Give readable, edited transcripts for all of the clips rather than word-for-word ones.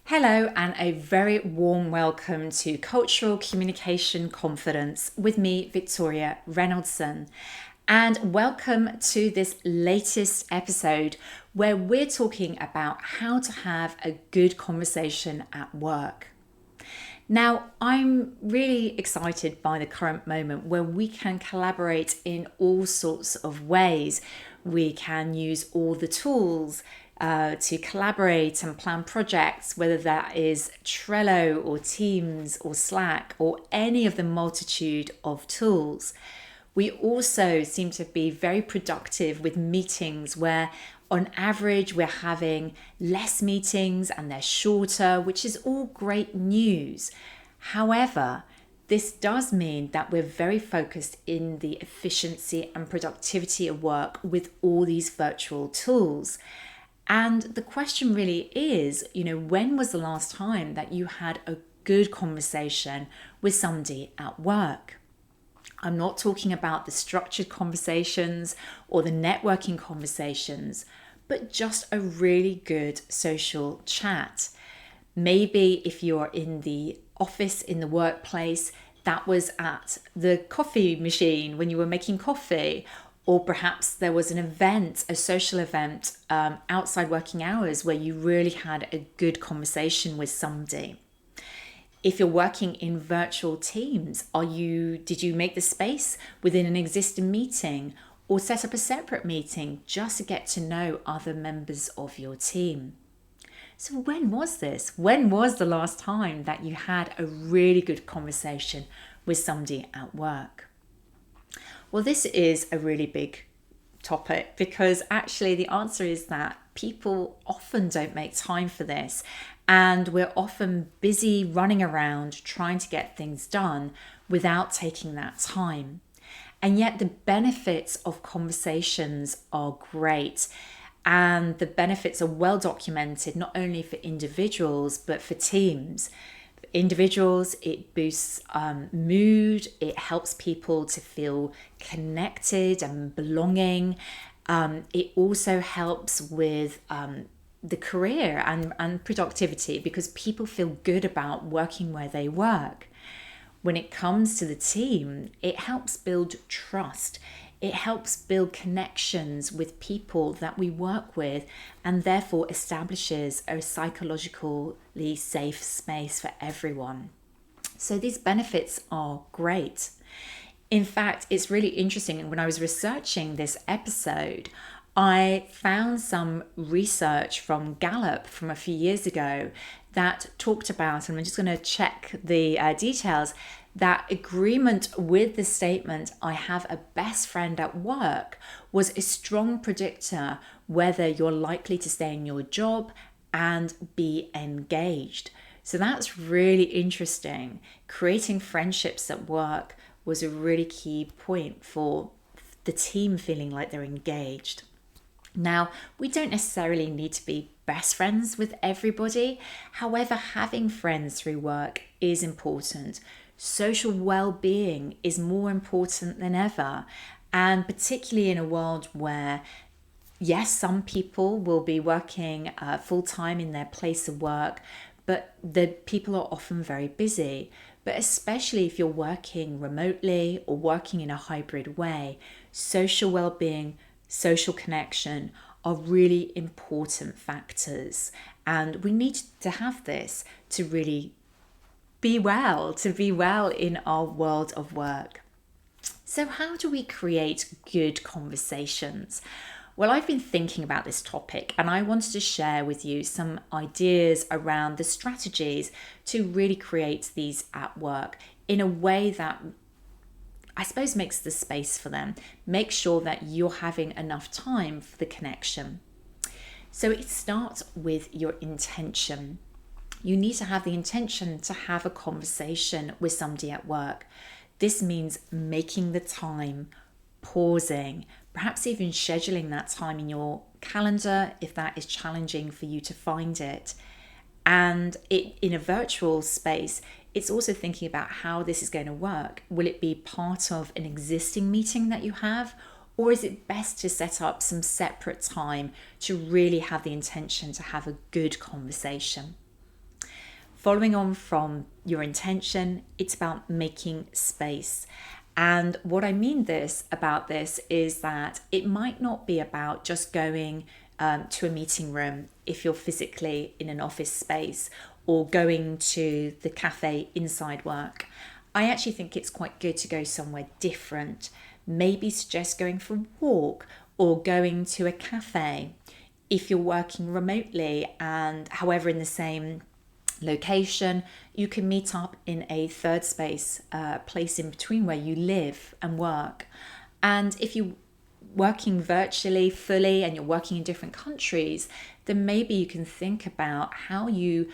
Hello, and a very warm welcome to Cultural Communication Confidence with me, Victoria Reynoldson. And welcome to this latest episode where we're talking about how to have a good conversation at work. Now, I'm really excited by the current moment where we can collaborate in all sorts of ways. We can use all the tools to collaborate and plan projects, whether that is Trello or Teams or Slack or any of the multitude of tools. We also seem to be very productive with meetings where on average we're having less meetings and they're shorter, which is all great news. However, this does mean that we're very focused in the efficiency and productivity of work with all these virtual tools. And the question really is, when was the last time that you had a good conversation with somebody at work? I'm not talking about the structured conversations or the networking conversations, but just a really good social chat. Maybe if you're in the office, in the workplace, that was at the coffee machine when you were making coffee, or perhaps there was an event, a social event outside working hours where you really had a good conversation with somebody. If you're working in virtual teams, did you make the space within an existing meeting or set up a separate meeting just to get to know other members of your team? So when was this? When was the last time that you had a really good conversation with somebody at work? Well, this is a really big topic because actually the answer is that people often don't make time for this, and we're often busy running around trying to get things done without taking that time. And yet the benefits of conversations are great, and the benefits are well documented, not only for individuals but for teams. Individuals, it boosts mood, it helps people to feel connected and belonging. It also helps with the career and productivity because people feel good about working where they work. When it comes to the team, it helps build trust. It helps build connections with people that we work with and therefore establishes a psychologically safe space for everyone. So these benefits are great. In fact, it's really interesting. When I was researching this episode, I found some research from Gallup from a few years ago that talked about, and I'm just going to check the details, that agreement with the statement, I have a best friend at work, was a strong predictor whether you're likely to stay in your job and be engaged. So that's really interesting. Creating friendships at work was a really key point for the team feeling like they're engaged. Now, we don't necessarily need to be best friends with everybody. However, having friends through work is important. Social well-being is more important than ever. And particularly in a world where, yes, some people will be working full-time in their place of work, but the people are often very busy. But especially if you're working remotely or working in a hybrid way, social well-being, social connection are really important factors. And we need to have this to really be well in our world of work. So how do we create good conversations? Well, I've been thinking about this topic and I wanted to share with you some ideas around the strategies to really create these at work in a way that I suppose makes the space for them. Make sure that you're having enough time for the connection. So it starts with your intention. You need to have the intention to have a conversation with somebody at work. This means making the time, pausing, perhaps even scheduling that time in your calendar if that is challenging for you to find it. And in a virtual space, it's also thinking about how this is going to work. Will it be part of an existing meeting that you have? Or is it best to set up some separate time to really have the intention to have a good conversation? Following on from your intention, it's about making space. And what I mean about this is that it might not be about just going to a meeting room if you're physically in an office space, or going to the cafe inside work. I actually think it's quite good to go somewhere different. Maybe suggest going for a walk or going to a cafe if you're working remotely, and however in the same location, you can meet up in a third space, place in between where you live and work. And if you're working virtually fully and you're working in different countries, then maybe you can think about how you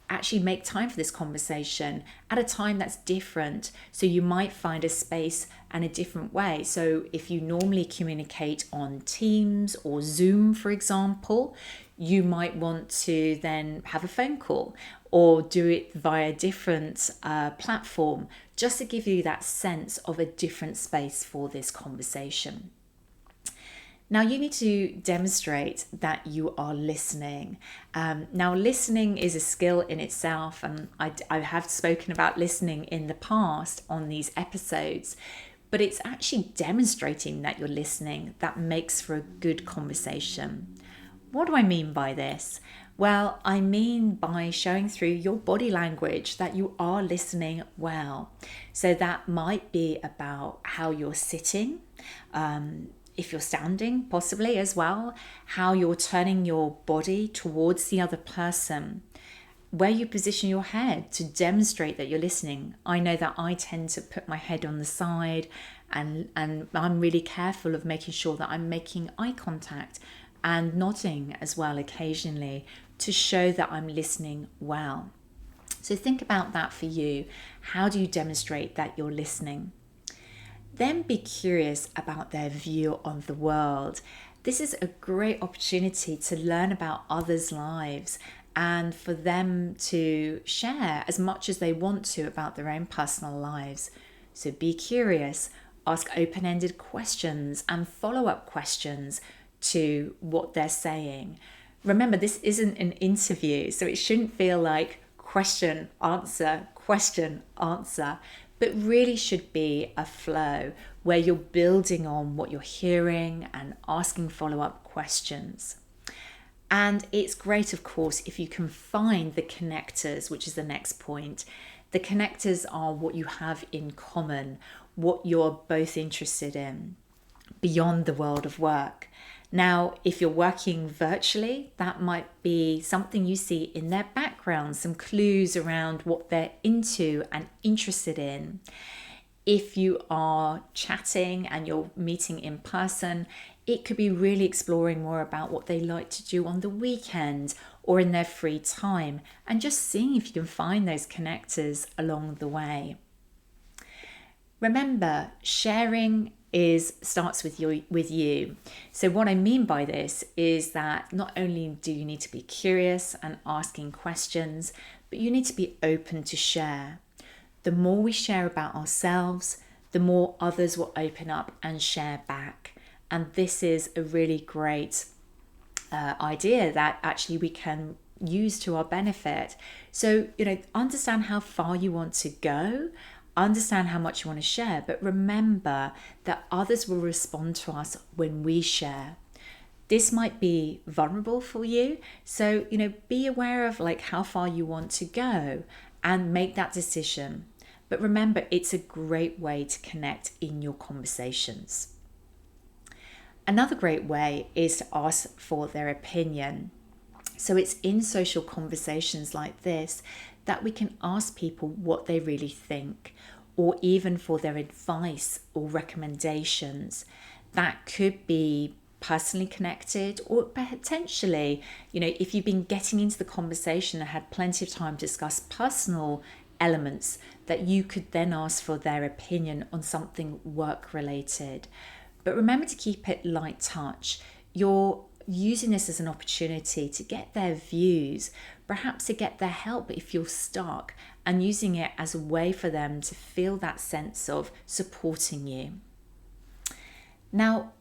actually make time for this conversation at a time that's different. So you might find a space and a different way. So if you normally communicate on Teams or Zoom, for example, you might want to then have a phone call or do it via a different platform, just to give you that sense of a different space for this conversation. Now, you need to demonstrate that you are listening. Now, listening is a skill in itself, and I have spoken about listening in the past on these episodes, but it's actually demonstrating that you're listening that makes for a good conversation. What do I mean by this? Well, I mean by showing through your body language that you are listening well. So that might be about how you're sitting, if you're standing, possibly as well, how you're turning your body towards the other person, where you position your head to demonstrate that you're listening. I know that I tend to put my head on the side, and I'm really careful of making sure that I'm making eye contact and nodding as well occasionally to show that I'm listening well. So think about that for you. How do you demonstrate that you're listening? Then be curious about their view of the world. This is a great opportunity to learn about others' lives and for them to share as much as they want to about their own personal lives. So be curious, ask open-ended questions and follow-up questions to what they're saying. Remember, this isn't an interview, so it shouldn't feel like question, answer, but really should be a flow where you're building on what you're hearing and asking follow-up questions. And it's great, of course, if you can find the connectors, which is the next point. The connectors are what you have in common, what you're both interested in beyond the world of work. Now, if you're working virtually, that might be something you see in their background, some clues around what they're into and interested in. If you are chatting and you're meeting in person, it could be really exploring more about what they like to do on the weekend or in their free time, and just seeing if you can find those connectors along the way. Remember, sharing starts with you. So what I mean by this is that not only do you need to be curious and asking questions, but you need to be open to share. The more we share about ourselves, the more others will open up and share back. And this is a really great idea that actually we can use to our benefit. So, understand how far you want to go. Understand how much you want to share, but remember that others will respond to us when we share. This might be vulnerable for you, so be aware of how far you want to go and make that decision. But remember, it's a great way to connect in your conversations. Another great way is to ask for their opinion. So it's in social conversations like this that we can ask people what they really think, or even for their advice or recommendations. That could be personally connected, or potentially, if you've been getting into the conversation and had plenty of time to discuss personal elements, that you could then ask for their opinion on something work related. But remember to keep it light touch. You're using this as an opportunity to get their views, perhaps to get their help if you're stuck, and using it as a way for them to feel that sense of supporting you. Now,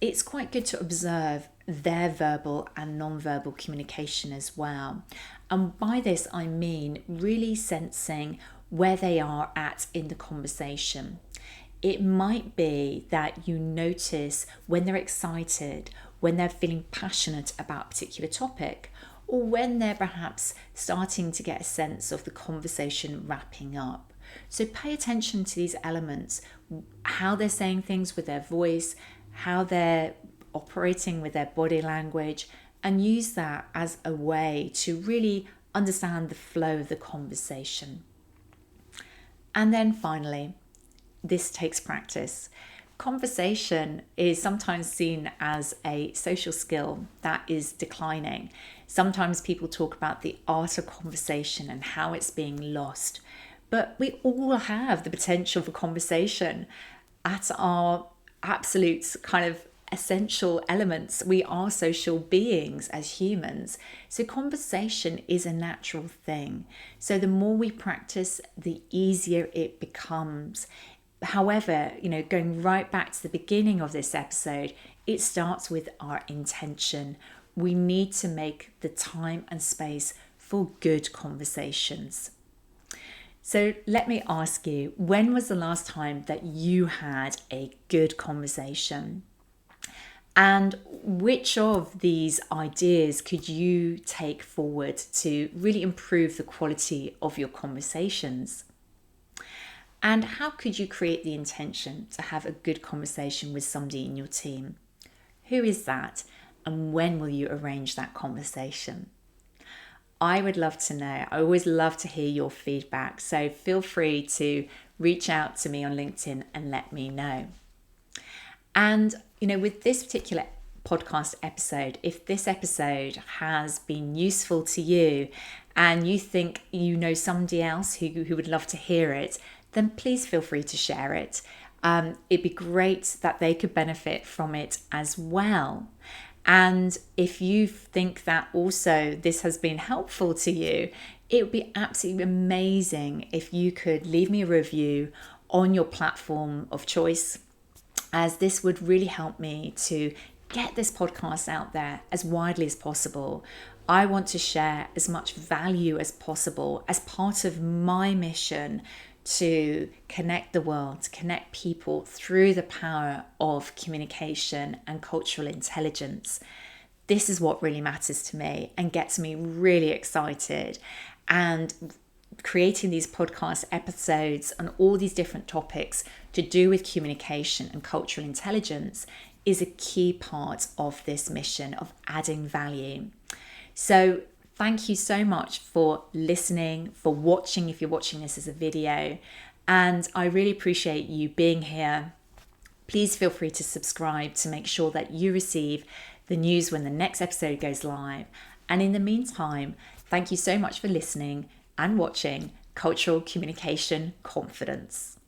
it's quite good to observe their verbal and non-verbal communication as well. And by this, I mean really sensing where they are at in the conversation. It might be that you notice when they're excited, when they're feeling passionate about a particular topic, or when they're perhaps starting to get a sense of the conversation wrapping up. So pay attention to these elements, how they're saying things with their voice, how they're operating with their body language, and use that as a way to really understand the flow of the conversation. And then finally, this takes practice. Conversation is sometimes seen as a social skill that is declining. Sometimes people talk about the art of conversation and how it's being lost. But we all have the potential for conversation at our absolute kind of essential elements. We are social beings as humans. So conversation is a natural thing. So the more we practice, the easier it becomes. However, going right back to the beginning of this episode, it starts with our intention. We need to make the time and space for good conversations. So let me ask you, when was the last time that you had a good conversation? And which of these ideas could you take forward to really improve the quality of your conversations? And how could you create the intention to have a good conversation with somebody in your team? Who is that? And when will you arrange that conversation? I would love to know. I always love to hear your feedback. So feel free to reach out to me on LinkedIn and let me know. And, with this particular podcast episode, if this episode has been useful to you and you think you know somebody else who would love to hear it, then please feel free to share it. It'd be great that they could benefit from it as well. And if you think that also this has been helpful to you, it would be absolutely amazing if you could leave me a review on your platform of choice, as this would really help me to get this podcast out there as widely as possible. I want to share as much value as possible as part of my mission to connect the world, to connect people through the power of communication and cultural intelligence. This is what really matters to me and gets me really excited. And creating these podcast episodes on all these different topics to do with communication and cultural intelligence is a key part of this mission of adding value. So thank you so much for listening, for watching if you're watching this as a video, and I really appreciate you being here. Please feel free to subscribe to make sure that you receive the news when the next episode goes live. And in the meantime, thank you so much for listening and watching Cultural Communication Confidence.